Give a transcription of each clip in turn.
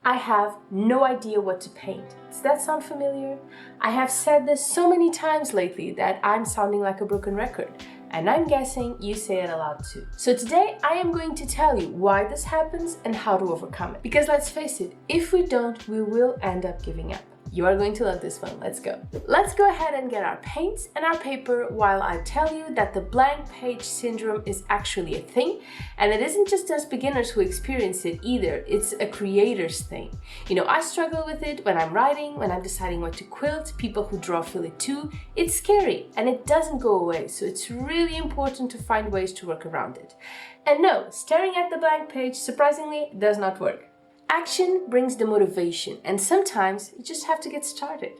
I have no idea what to paint. Does that sound familiar? I have said this so many times lately that I'm sounding like a broken record. And I'm guessing you say it aloud too. So today I am going to tell you why this happens and how to overcome it. Because let's face it, if we don't, we will end up giving up. You are going to love this one. Let's go. Let's go ahead and get our paints and our paper while I tell you that the blank page syndrome is actually a thing, and it isn't just us beginners who experience it either. It's a creator's thing. You know, I struggle with it when I'm writing, when I'm deciding what to quilt. People who draw feel it too. It's scary and it doesn't go away, so it's really important to find ways to work around it. And no, staring at the blank page, surprisingly, does not work. Action brings the motivation, and sometimes you just have to get started.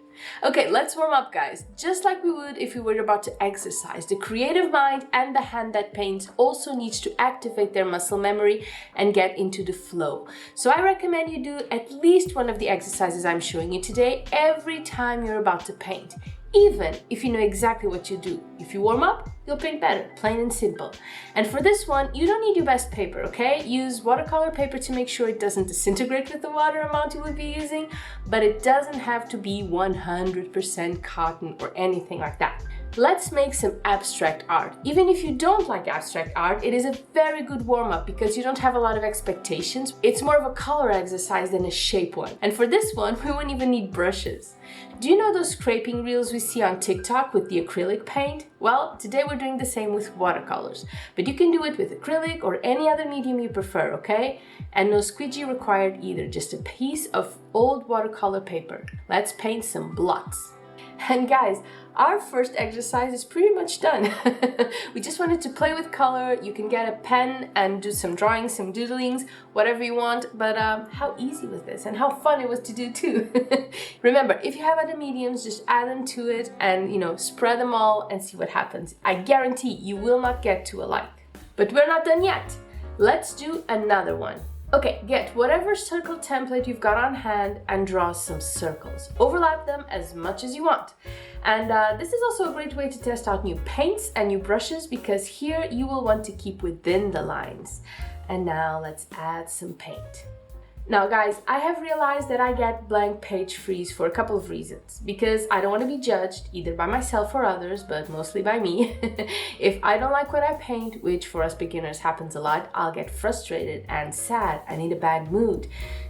Okay, let's warm up, guys. Just like we would if we were about to exercise, the creative mind and the hand that paints also needs to activate their muscle memory and get into the flow. So I recommend you do at least one of the exercises I'm showing you today every time you're about to paint. Even if you know exactly what you do. If you warm up, you'll paint better, plain and simple. And for this one, you don't need your best paper, okay? Use watercolor paper to make sure it doesn't disintegrate with the water amount you will be using, but it doesn't have to be 100% cotton or anything like that. Let's make some abstract art. Even if you don't like abstract art, it is a very good warm-up because you don't have a lot of expectations. It's more of a color exercise than a shape one. And for this one, we won't even need brushes. Do you know those scraping reels we see on TikTok with the acrylic paint? Well, today we're doing the same with watercolors, but you can do it with acrylic or any other medium you prefer, okay? And no squeegee required either, just a piece of old watercolor paper. Let's paint some blots. And guys, our first exercise is pretty much done. We just wanted to play with color. You can get a pen and do some drawings, some doodlings, whatever you want, but how easy was this and how fun it was to do too. Remember, if you have other mediums, just add them to it and, you know, spread them all and see what happens. I guarantee you will not get to a like. But we're not done yet. Let's do another one. Okay, get whatever circle template you've got on hand and draw some circles. Overlap them as much as you want. And this is also a great way to test out new paints and new brushes because here you will want to keep within the lines. And now let's add some paint. Now guys, I have realized that I get blank page freeze for a couple of reasons. Because I don't want to be judged either by myself or others, but mostly by me. If I don't like what I paint, which for us beginners happens a lot, I'll get frustrated and sad and in a bad mood.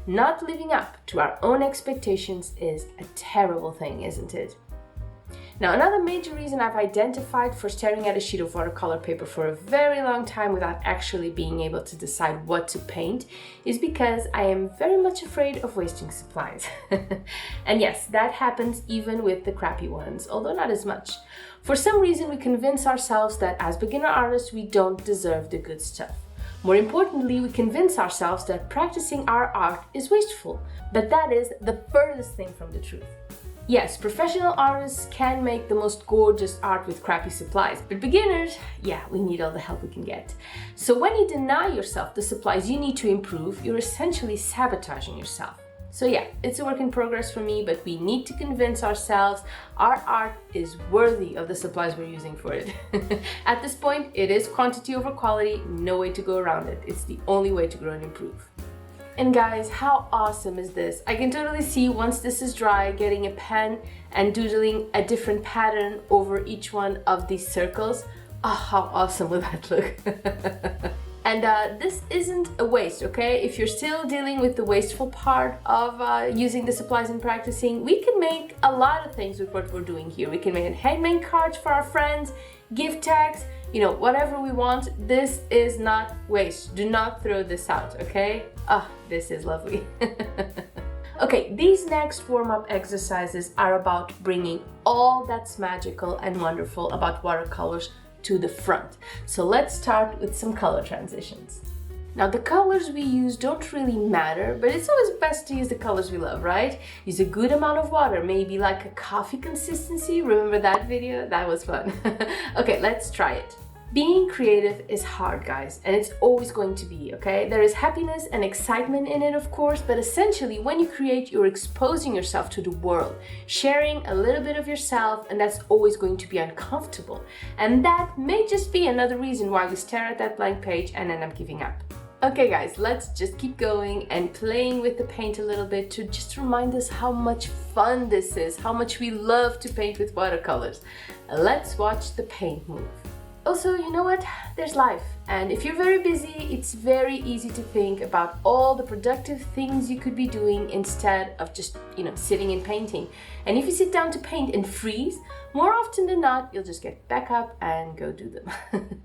Not living up to our own expectations is a terrible thing, isn't it? Now, another major reason I've identified for staring at a sheet of watercolor paper for a very long time without actually being able to decide what to paint is because I am very much afraid of wasting supplies. And yes, that happens even with the crappy ones, although not as much. For some reason, we convince ourselves that as beginner artists, we don't deserve the good stuff. More importantly, we convince ourselves that practicing our art is wasteful, but that is the furthest thing from the truth. Yes, professional artists can make the most gorgeous art with crappy supplies, but beginners, yeah, we need all the help we can get. So when you deny yourself the supplies you need to improve, you're essentially sabotaging yourself. So yeah, it's a work in progress for me, but we need to convince ourselves our art is worthy of the supplies we're using for it. At this point, it is quantity over quality, no way to go around it. It's the only way to grow and improve. And guys, how awesome is this? I can totally see once this is dry, getting a pen and doodling a different pattern over each one of these circles. Oh, how awesome will that look? And this isn't a waste, okay? If you're still dealing with the wasteful part of using the supplies and practicing, we can make a lot of things with what we're doing here. We can make handmade cards for our friends, gift tags, you know, whatever we want. This is not waste. Do not throw this out, okay? Ah, this is lovely. Okay, these next warm-up exercises are about bringing all that's magical and wonderful about watercolors to the front. So let's start with some color transitions. Now, the colors we use don't really matter, but it's always best to use the colors we love, right? Use a good amount of water, maybe like a coffee consistency. Remember that video? That was fun. Okay, let's try it. Being creative is hard, guys, and it's always going to be, okay? There is happiness and excitement in it, of course, but essentially when you create, you're exposing yourself to the world, sharing a little bit of yourself, and that's always going to be uncomfortable. And that may just be another reason why we stare at that blank page and end up giving up. Okay guys, let's just keep going and playing with the paint a little bit to just remind us how much fun this is, how much we love to paint with watercolors. Let's watch the paint move. Also, you know what? There's life, and if you're very busy, it's very easy to think about all the productive things you could be doing instead of just, sitting and painting. And if you sit down to paint and freeze, more often than not, you'll just get back up and go do them.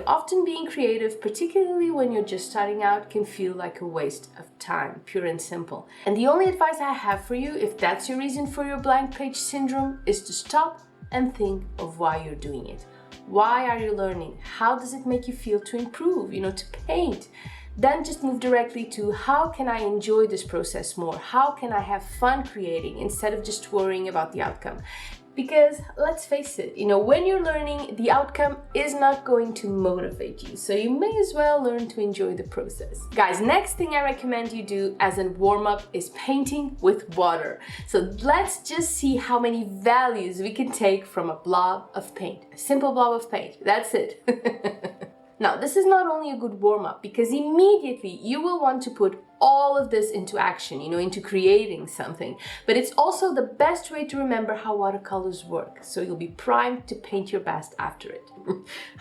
Often being creative, particularly when you're just starting out, can feel like a waste of time, pure and simple. And the only advice I have for you, if that's your reason for your blank page syndrome, is to stop and think of why you're doing it. Why are you learning? How does it make you feel to improve, to paint? Then just move directly to how can I enjoy this process more? How can I have fun creating instead of just worrying about the outcome? Because let's face it, when you're learning, the outcome is not going to motivate you. So you may as well learn to enjoy the process. Guys, next thing I recommend you do as a warm-up is painting with water. So let's just see how many values we can take from a blob of paint. A simple blob of paint, that's it. Now, this is not only a good warm-up because immediately you will want to put all of this into action, into creating something. But it's also the best way to remember how watercolors work. So you'll be primed to paint your best after it.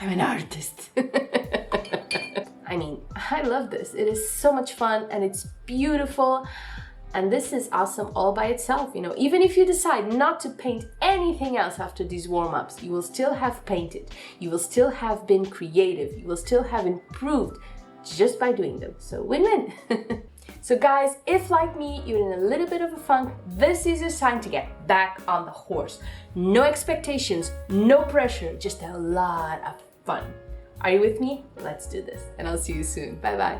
I'm an artist. I love this. It is so much fun and it's beautiful. And this is awesome all by itself, Even if you decide not to paint anything else after these warm-ups, you will still have painted. You will still have been creative. You will still have improved just by doing them. So win-win. So guys, if like me, you're in a little bit of a funk, this is your sign to get back on the horse. No expectations, no pressure, just a lot of fun. Are you with me? Let's do this. And I'll see you soon. Bye-bye.